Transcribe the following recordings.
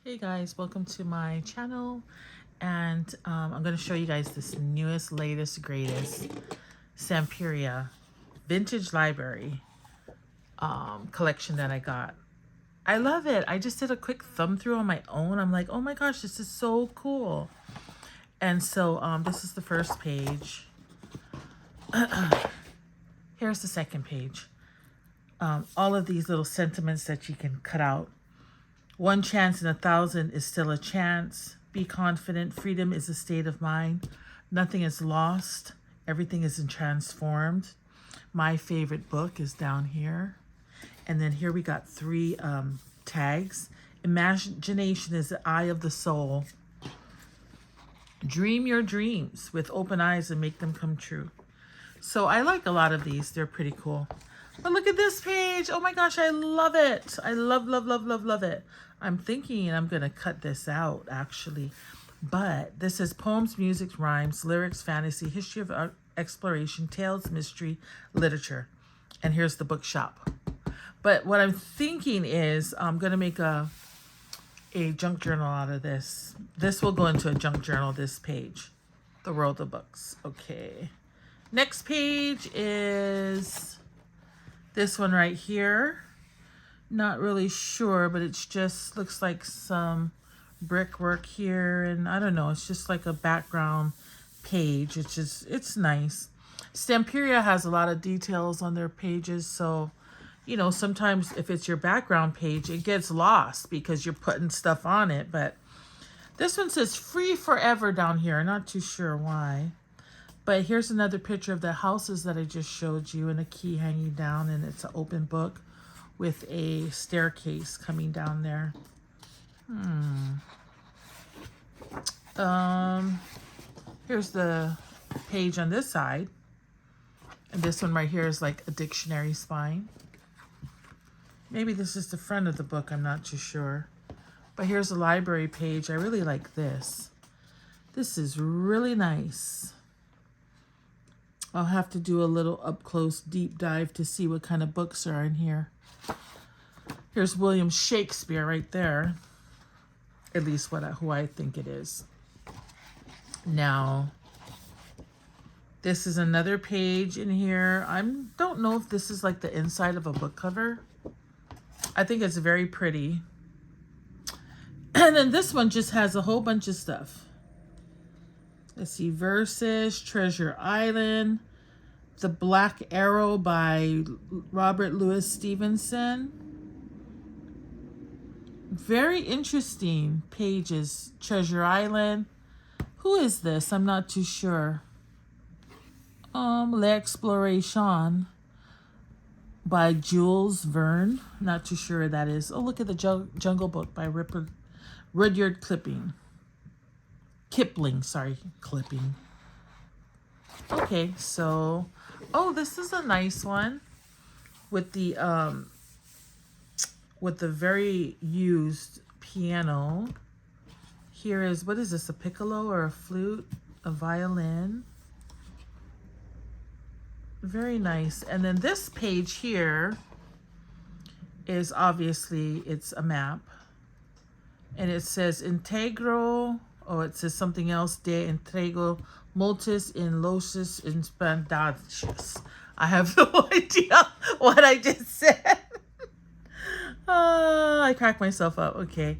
Hey guys, welcome to my channel, and I'm going to show you guys this newest, latest, greatest Stamperia vintage library collection that I got. I love it. I just did a quick thumb through on my own. I'm like, oh my gosh, this is so cool. And so this is the first page. Here's the second page. All of these little sentiments that you can cut out. One chance in 1,000 is still a chance. Be confident. Freedom is a state of mind. Nothing is lost. Everything is transformed. My favorite book is down here. And then here we got three tags. Imagination is the eye of the soul. Dream your dreams with open eyes and make them come true. So I like a lot of these. They're pretty cool. But look at this page. Oh my gosh, I love it. I love, love, love, love, love it. I'm thinking I'm going to cut this out, actually. But this is poems, music, rhymes, lyrics, fantasy, history of art, exploration, tales, mystery, literature. And here's the bookshop. But what I'm thinking is I'm going to make a junk journal out of this. This will go into a junk journal, this page. The world of books. Okay. Next page is this one right here. Not really sure, but it's just looks like some brickwork here, and I don't know, it's just like a background page. It's nice. Stamperia has a lot of details on their pages, so sometimes if it's your background page, it gets lost because you're putting stuff on it. But this one says free forever down here. Not too sure why. But here's another picture of the houses that I just showed you, and a key hanging down, and it's an open book with a staircase coming down there. Here's the page on this side. And this one right here is like a dictionary spine. Maybe this is the front of the book, I'm not too sure. But here's a library page. I really like this. This is really nice. I'll have to do a little up-close deep dive to see what kind of books are in here. Here's William Shakespeare right there. At least who I think it is. Now, this is another page in here. I don't know if this is like the inside of a book cover. I think it's very pretty. And then this one just has a whole bunch of stuff. Let's see, Verses, Treasure Island, The Black Arrow by Robert Louis Stevenson. Very interesting pages. Treasure Island. Who is this? I'm not too sure. L'Exploration by Jules Verne. Not too sure who that is. Oh, look at the Jungle Book by Rudyard Kipling. Clipping. Okay, so this is a nice one with the very used piano. Here is, what is this, a piccolo or a flute, a violin? Very nice. And then this page here is obviously, it's a map. And it says integro, it says something else, de entrego multis in locis inspandacious. I have no idea what I just said. I cracked myself up. Okay.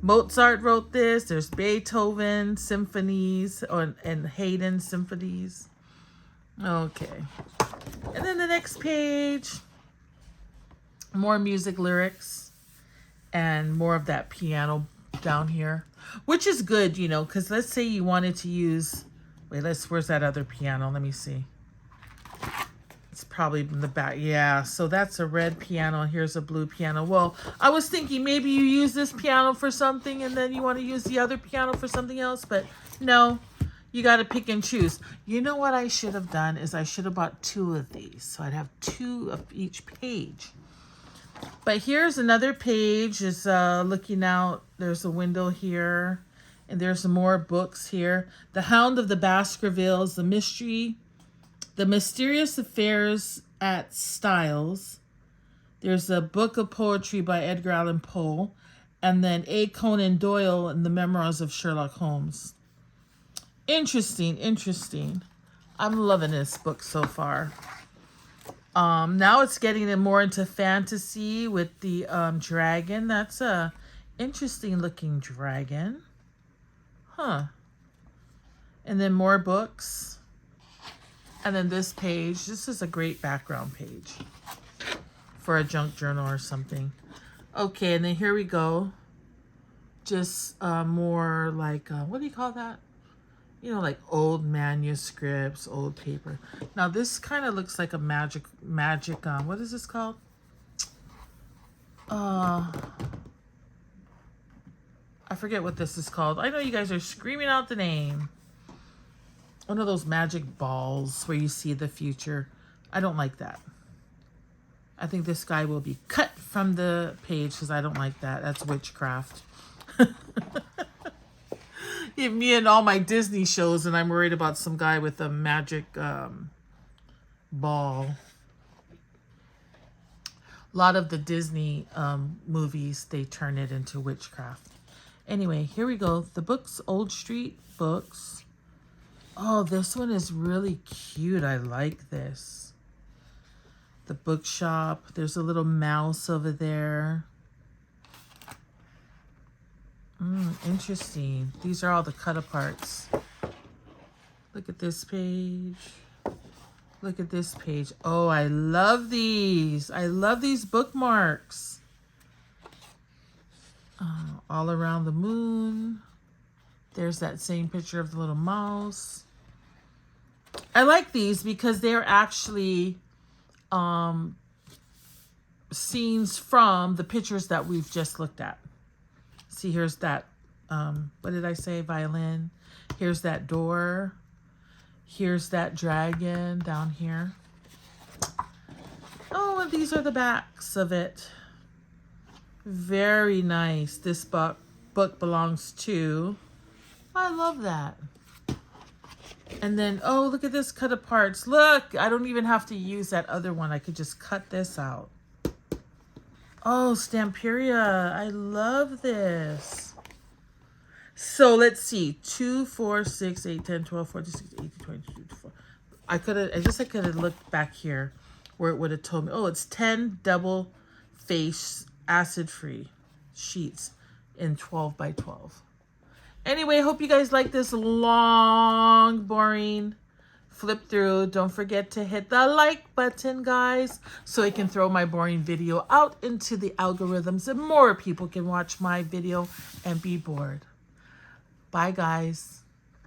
Mozart wrote this. There's Beethoven symphonies and Haydn symphonies. Okay. And then the next page, more music lyrics and more of that piano down here, which is good, because let's say you wanted to use, where's that other piano? Let me see. It's probably in the back. Yeah, so that's a red piano. Here's a blue piano. Well, I was thinking maybe you use this piano for something and then you want to use the other piano for something else, but no, you got to pick and choose. You know what I should have done is I should have bought two of these, so I'd have two of each page. But here's another page. Is looking out. There's a window here, and there's some more books here. The Hound of the Baskervilles, The Mysterious Affairs at Styles. There's a book of poetry by Edgar Allan Poe. And then A. Conan Doyle and the Memoirs of Sherlock Holmes. Interesting, interesting. I'm loving this book so far. Now it's getting more into fantasy with the dragon. That's a interesting looking dragon. Huh. And then more books. And then this page. This is a great background page for a junk journal or something. Okay, and then here we go. Just more like, what do you call that? You know, like old manuscripts, old paper. Now this kind of looks like a magic, what is this called? I forget what this is called. I know you guys are screaming out the name. One of those magic balls where you see the future. I don't like that. I think this guy will be cut from the page because I don't like that. That's witchcraft. Me and all my Disney shows, and I'm worried about some guy with a magic ball. A lot of the Disney movies, they turn it into witchcraft. Anyway, here we go. The books, Old Street books. Oh, this one is really cute. I like this. The bookshop. There's a little mouse over there. Interesting. These are all the cut aparts. Look at this page. Look at this page. Oh, I love these. I love these bookmarks. All around the moon. There's that same picture of the little mouse. I like these because they're actually scenes from the pictures that we've just looked at. See, here's that, what did I say, violin. Here's that door. Here's that dragon down here. Oh, and these are the backs of it. Very nice. This book belongs to, I love that. And then, oh, look at this cut aparts. Look, I don't even have to use that other one. I could just cut this out. Oh, stamperia. I love this. So let's see. 2, 4, 6, 8, 10, 12, 14, 16, 18, 20, 22, 24. I could have looked back here where it would have told me. Oh, it's 10 double face acid-free sheets in 12 by 12. Anyway, hope you guys like this long, boring flip through. Don't forget to hit the like button, guys, so I can throw my boring video out into the algorithms and more people can watch my video and be bored. Bye, guys.